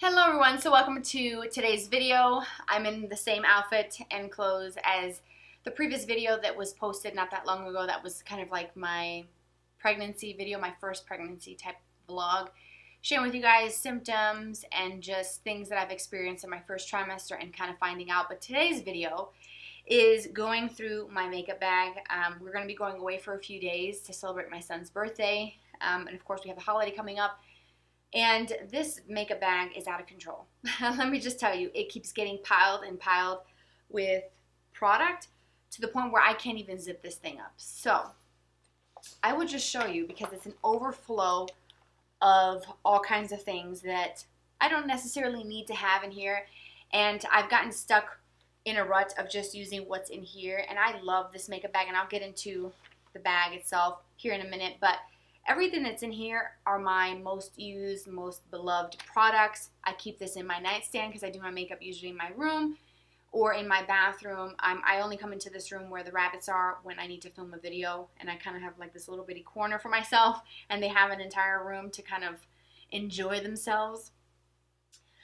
Hello everyone, so welcome to today's video. I'm in the same outfit and clothes as the previous video that was posted not that long ago. That was kind of like my pregnancy video, my first pregnancy type vlog, sharing with you guys symptoms and just things that I've experienced in my first trimester and kind of finding out. But today's video is going through my makeup bag. We're going to be going away for a few days to celebrate my son's birthday, and of course we have a holiday coming up. And this makeup bag is out of control. Let me just tell you, it keeps getting piled and piled with product to the point where I can't even zip this thing up. So I will just show you, because it's an overflow of all kinds of things that I don't necessarily need to have in here. And I've gotten stuck in a rut of just using what's in here. And I love this makeup bag, and I'll get into the bag itself here in a minute. But everything that's in here are my most used, most beloved products. I keep this in my nightstand because I do my makeup usually in my room or in my bathroom. I only come into this room where the rabbits are when I need to film a video, and I kind of have like this little bitty corner for myself, and they have an entire room to kind of enjoy themselves.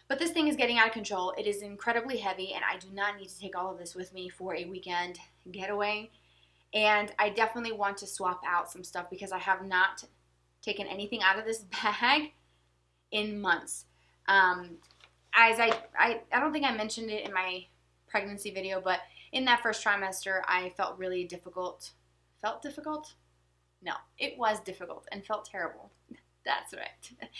But this thing is getting out of control. It is incredibly heavy, and I do not need to take all of this with me for a weekend getaway. And I definitely want to swap out some stuff because I have not taken anything out of this bag in months. As I don't think I mentioned it in my pregnancy video, but in that first trimester, I felt really difficult. Felt difficult? No, it was difficult and felt terrible. That's right.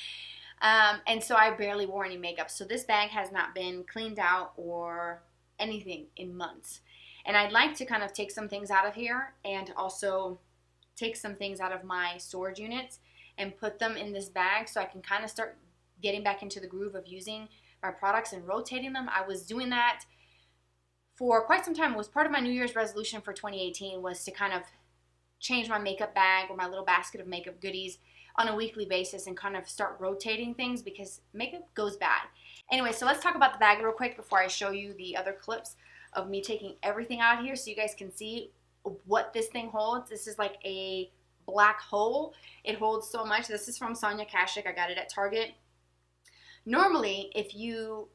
And so I barely wore any makeup. So this bag has not been cleaned out or anything in months. And I'd like to kind of take some things out of here and also take some things out of my storage units and put them in this bag so I can kind of start getting back into the groove of using my products and rotating them. I was doing that for quite some time. It was part of my New Year's resolution for 2018 was to kind of change my makeup bag or my little basket of makeup goodies on a weekly basis and kind of start rotating things because makeup goes bad. Anyway, so let's talk about the bag real quick before I show you the other clips of me taking everything out here so you guys can see what this thing holds. This is like a black hole. It holds so much. This is from Sonia Kashuk. I got it at Target. Normally, if you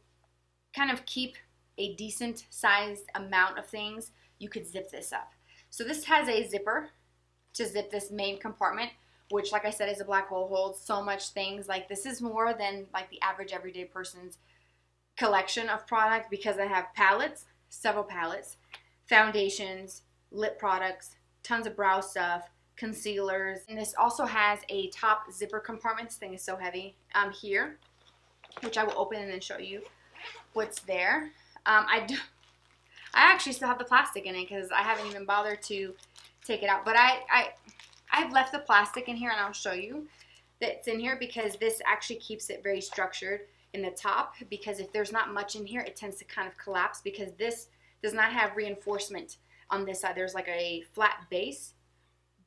kind of keep a decent sized amount of things, you could zip this up. So this has a zipper to zip this main compartment, which, like I said, is a black hole, holds so much things. Like, this is more than like the average everyday person's collection of product because I have palettes, several palettes, foundations, lip products, tons of brow stuff, concealers. And this also has a top zipper compartment. This thing is so heavy here, which I will open and then show you what's there. I actually still have the plastic in it because I haven't even bothered to take it out. But I've left the plastic in here, and I'll show you that's in here because this actually keeps it very structured in the top, because if there's not much in here, it tends to kind of collapse because this does not have reinforcement on this side. There's like a flat base,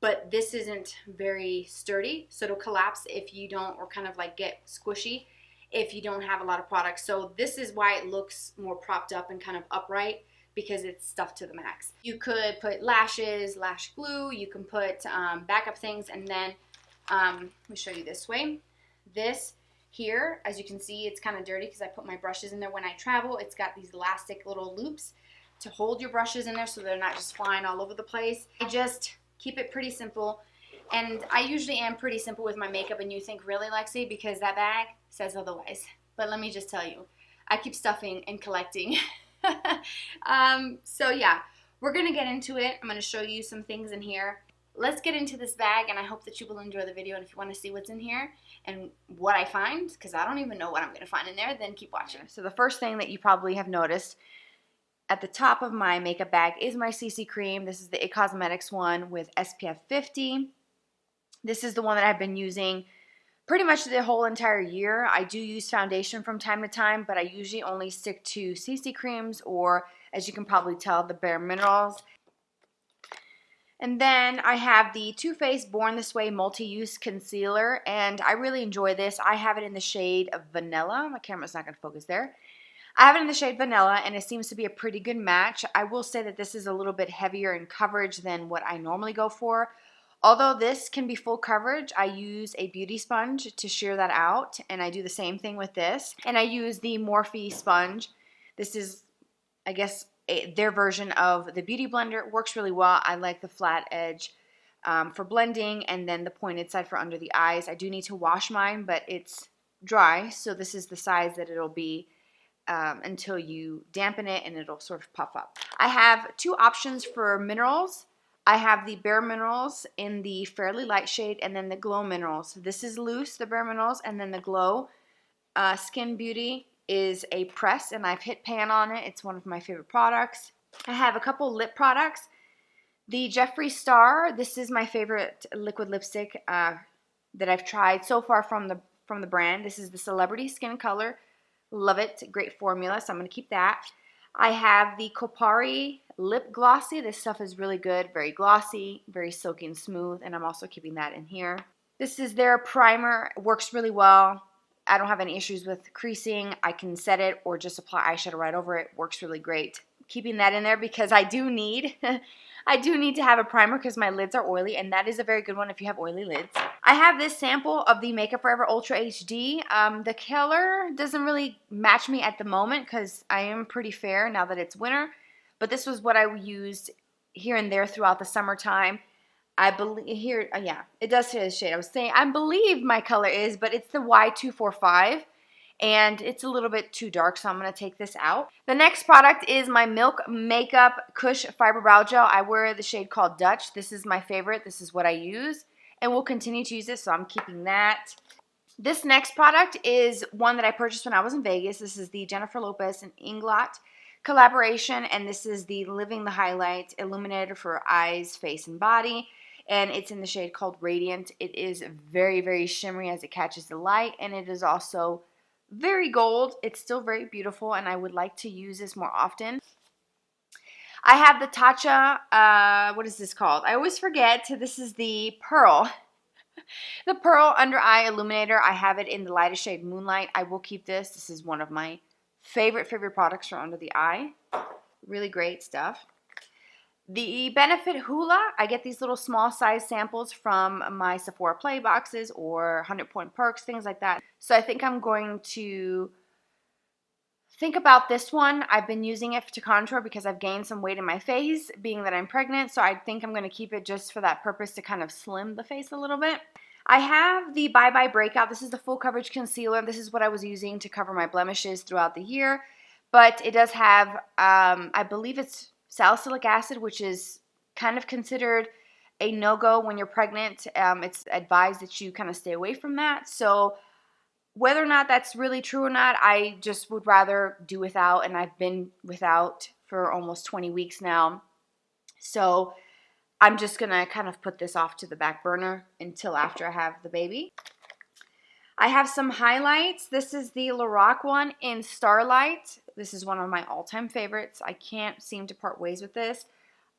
but this isn't very sturdy, so it'll collapse if you don't, or kind of like get squishy if you don't have a lot of product. So this is why it looks more propped up and kind of upright, because it's stuffed to the max. You could put lashes, lash glue, you can put backup things, and then let me show you this way. This here, as you can see, it's kind of dirty because I put my brushes in there when I travel. It's got these elastic little loops to hold your brushes in there so they're not just flying all over the place. I just keep it pretty simple, and I usually am pretty simple with my makeup, and you think, really, Lexi? Because that bag says otherwise. But let me just tell you, I keep stuffing and collecting. So yeah, we're gonna get into it. I'm gonna show you some things in here. Let's get into this bag, and I hope that you will enjoy the video. And if you want to see what's in here and what I find, because I don't even know what I'm going to find in there, then keep watching. So the first thing that you probably have noticed at the top of my makeup bag is my CC cream. This is the IT Cosmetics one with SPF 50. This is the one that I've been using pretty much the whole entire year. I do use foundation from time to time, but I usually only stick to CC creams, or, as you can probably tell, the Bare Minerals. And then I have the Too Faced Born This Way Multi-Use Concealer, and I really enjoy this. I have it in the shade of Vanilla. My camera's not going to focus there. I have it in the shade Vanilla, and it seems to be a pretty good match. I will say that this is a little bit heavier in coverage than what I normally go for. Although this can be full coverage, I use a beauty sponge to sheer that out, and I do the same thing with this. And I use the Morphe Sponge. This is, I guess, their version of the Beauty Blender. It works really well. I like the flat edge for blending, and then the pointed side for under the eyes. I do need to wash mine, but it's dry, so this is the size that it'll be until you dampen it, and it'll sort of puff up. I have two options for minerals. I have the Bare Minerals in the Fairly Light shade, and then the Glow Minerals. This is loose, the Bare Minerals, and then the Glow Skin Beauty is a press, and I've hit pan on it. It's one of my favorite products. I have a couple lip products. The Jeffree Star, this is my favorite liquid lipstick that I've tried so far from the brand. This is the Celebrity Skin Color. Love it. Great formula, so I'm going to keep that. I have the Kopari Lip Glossy. This stuff is really good. Very glossy, very silky and smooth, and I'm also keeping that in here. This is their primer. It works really well. I don't have any issues with creasing. I can set it or just apply eyeshadow right over it. Works really great. Keeping that in there because I do need to have a primer because my lids are oily, and that is a very good one if you have oily lids. I have this sample of the Makeup Forever Ultra HD. The color doesn't really match me at the moment because I am pretty fair now that it's winter, but this was what I used here and there throughout the summertime. I believe here, yeah, it does say the shade. I was saying, I believe my color is, but it's the Y245. And it's a little bit too dark, so I'm going to take this out. The next product is my Milk Makeup Kush Fiber Brow Gel. I wear the shade called Dutch. This is my favorite. This is what I use, and will continue to use it, so I'm keeping that. This next product is one that I purchased when I was in Vegas. This is the Jennifer Lopez and Inglot collaboration, and this is the Living the Highlight Illuminator for eyes, face, and body. And it's in the shade called Radiant. It is very, very shimmery as it catches the light, and it is also very gold. It's still very beautiful, and I would like to use this more often. I have the Tatcha, what is this called? I always forget. This is the Pearl. The Pearl Under Eye Illuminator. I have it in the lightest shade Moonlight. I will keep this. This is one of my favorite products for under the eye. Really great stuff. The Benefit Hoola, I get these little small size samples from my Sephora Play boxes or 100 Point Perks, things like that. So I think I'm going to think about this one. I've been using it to contour because I've gained some weight in my face, being that I'm pregnant. So I think I'm going to keep it just for that purpose, to kind of slim the face a little bit. I have the Bye Bye Breakout. This is the full coverage concealer. This is what I was using to cover my blemishes throughout the year. But it does have, I believe it's salicylic acid, which is kind of considered a no-go when you're pregnant. It's advised that you kind of stay away from that. So whether or not that's really true or not, I just would rather do without, and I've been without for almost 20 weeks now. So I'm just going to kind of put this off to the back burner until after I have the baby. I have some highlights. This is the Lorac one in Starlight. This is one of my all-time favorites. I can't seem to part ways with this.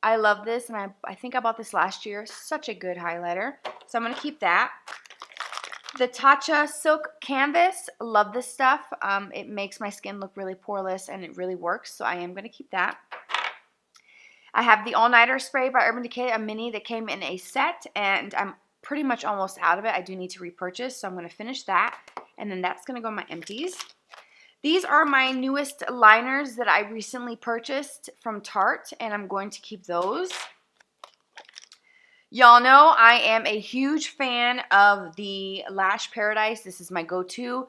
I love this, and I think I bought this last year. Such a good highlighter. So I'm going to keep that. The Tatcha Silk Canvas. Love this stuff. It makes my skin look really poreless, and it really works, so I am going to keep that. I have the All Nighter Spray by Urban Decay, a mini that came in a set, and I'm pretty much almost out of it. I do need to repurchase, so I'm going to finish that, and then that's going to go in my empties. These are my newest liners that I recently purchased from Tarte, and I'm going to keep those. Y'all know I am a huge fan of the Lash Paradise. This is my go-to.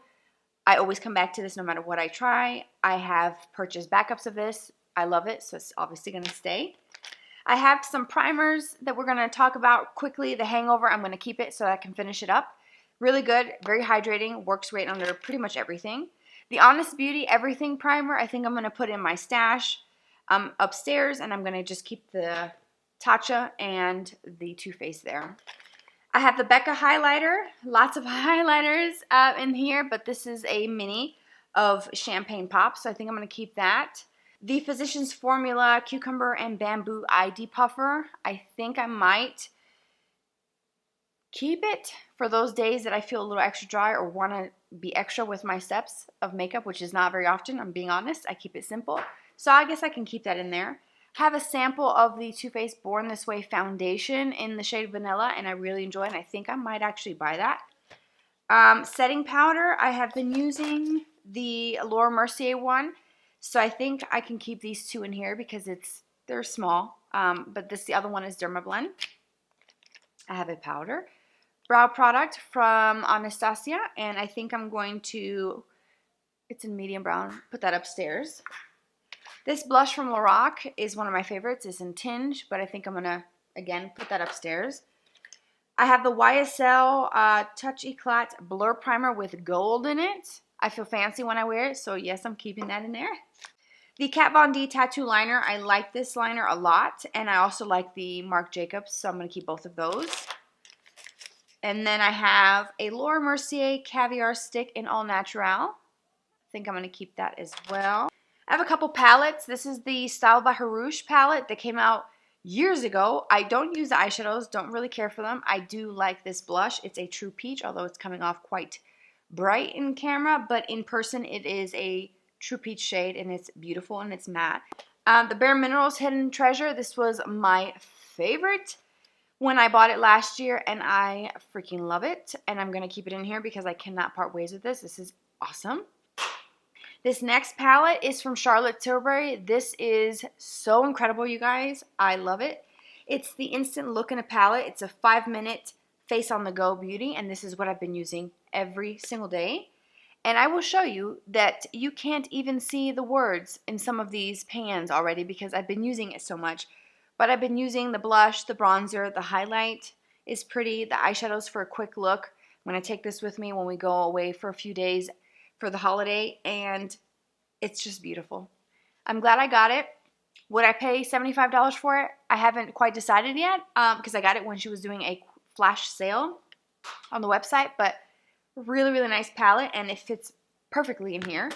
I always come back to this no matter what I try. I have purchased backups of this. I love it, so it's obviously going to stay. I have some primers that we're going to talk about quickly. The Hangover, I'm going to keep it so I can finish it up. Really good, very hydrating, works great under pretty much everything. The Honest Beauty Everything Primer, I think I'm going to put in my stash upstairs, and I'm going to just keep the Tatcha and the Too Faced there. I have the Becca highlighter, lots of highlighters in here, but this is a mini of Champagne Pop, so I think I'm going to keep that. The Physicians Formula Cucumber and Bamboo Eye Depuffer, I think I might keep it for those days that I feel a little extra dry or want to be extra with my steps of makeup, which is not very often, I'm being honest. I keep it simple. So I guess I can keep that in there. Have a sample of the Too Faced Born This Way foundation in the shade Vanilla, and I really enjoy it, and I think I might actually buy that. Setting powder, I have been using the Laura Mercier one, so I think I can keep these two in here because they're small, but the other one is Dermablend. I have a powder. Brow product from Anastasia, and I think I'm going to, it's in medium brown, put that upstairs. This blush from Lorac is one of my favorites. It's in Tinge, but I think I'm going to, again, put that upstairs. I have the YSL Touch Eclat Blur Primer with gold in it. I feel fancy when I wear it, so yes, I'm keeping that in there. The Kat Von D Tattoo Liner. I like this liner a lot, and I also like the Marc Jacobs, so I'm going to keep both of those. And then I have a Laura Mercier Caviar Stick in All Natural. I think I'm going to keep that as well. I have a couple palettes. This is the Style by Harouche palette that came out years ago. I don't use the eyeshadows, don't really care for them. I do like this blush. It's a True Peach, although it's coming off quite bright in camera, but in person it is a True Peach shade, and it's beautiful and it's matte. The Bare Minerals Hidden Treasure. This was my favorite when I bought it last year, and I freaking love it, and I'm going to keep it in here because I cannot part ways with this. This is awesome. This next palette is from Charlotte Tilbury. This is so incredible, you guys. I love it. It's the Instant Look in a palette. It's a 5-minute face on the go beauty, and this is what I've been using every single day. And I will show you that you can't even see the words in some of these pans already because I've been using it so much. But I've been using the blush, the bronzer, the highlight is pretty, the eyeshadows for a quick look. I'm going to take this with me when we go away for a few days for the holiday, and it's just beautiful. I'm glad I got it. Would I pay $75 for it? I haven't quite decided yet because I got it when she was doing a flash sale on the website, but really, really nice palette, and it fits perfectly in here.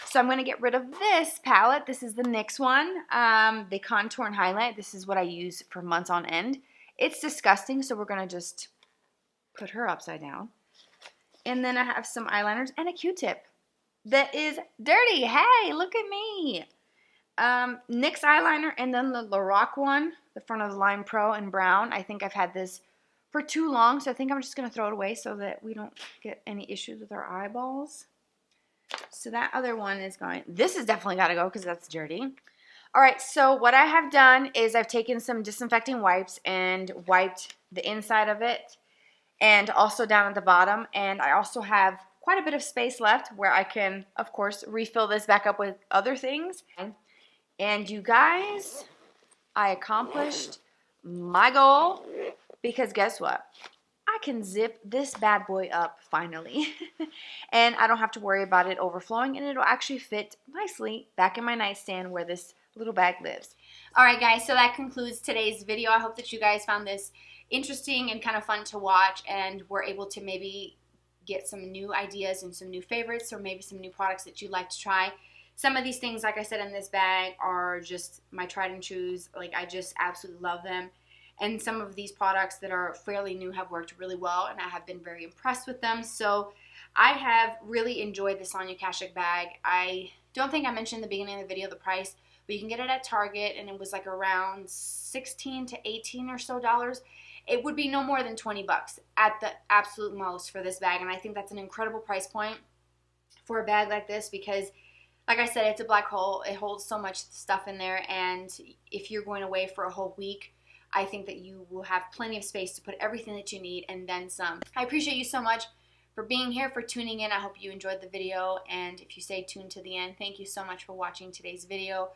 So I'm going to get rid of this palette. This is the NYX one, the Contour and Highlight. This is what I use for months on end. It's disgusting, so we're going to just put her upside down. And then I have some eyeliners and a Q-tip that is dirty. Hey, look at me. NYX eyeliner, and then the Lorac one, the Front of the Line Pro in brown. I think I've had this for too long, so I think I'm just going to throw it away so that we don't get any issues with our eyeballs. So that other one is going. This has definitely got to go because that's dirty. All right, so what I have done is I've taken some disinfecting wipes and wiped the inside of it and also down at the bottom. And I also have quite a bit of space left where I can, of course, refill this back up with other things. And you guys, I accomplished my goal because guess what? I can zip this bad boy up finally. And I don't have to worry about it overflowing, and it'll actually fit nicely back in my nightstand where this little bag lives. Alright guys, so that concludes today's video. I hope that you guys found this interesting and kind of fun to watch and were able to maybe get some new ideas and some new favorites, or maybe some new products that you'd like to try. Some of these things, like I said, in this bag are just my tried and trues. Like, I just absolutely love them. And some of these products that are fairly new have worked really well, and I have been very impressed with them. So I have really enjoyed the Sonia Kashuk bag. I don't think I mentioned in the beginning of the video the price, but you can get it at Target, and it was like around $16 to $18 or so dollars. It would be no more than 20 bucks at the absolute most for this bag, and I think that's an incredible price point for a bag like this because, like I said, it's a black hole. It holds so much stuff in there, and if you're going away for a whole week, I think that you will have plenty of space to put everything that you need and then some. I appreciate you so much for being here, for tuning in. I hope you enjoyed the video, and if you stay tuned to the end, thank you so much for watching today's video.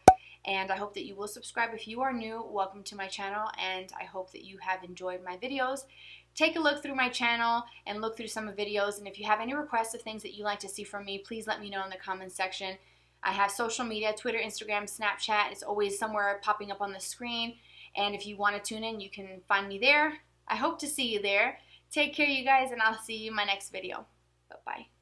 And I hope that you will subscribe if you are new. Welcome to my channel, and I hope that you have enjoyed my videos. Take a look through my channel and look through some of the videos, and if you have any requests of things that you'd like to see from me, please let me know in the comments section. I have social media, Twitter, Instagram, Snapchat. It's always somewhere popping up on the screen, and if you want to tune in, you can find me there. I hope to see you there. Take care, you guys, and I'll see you in my next video. Bye-bye.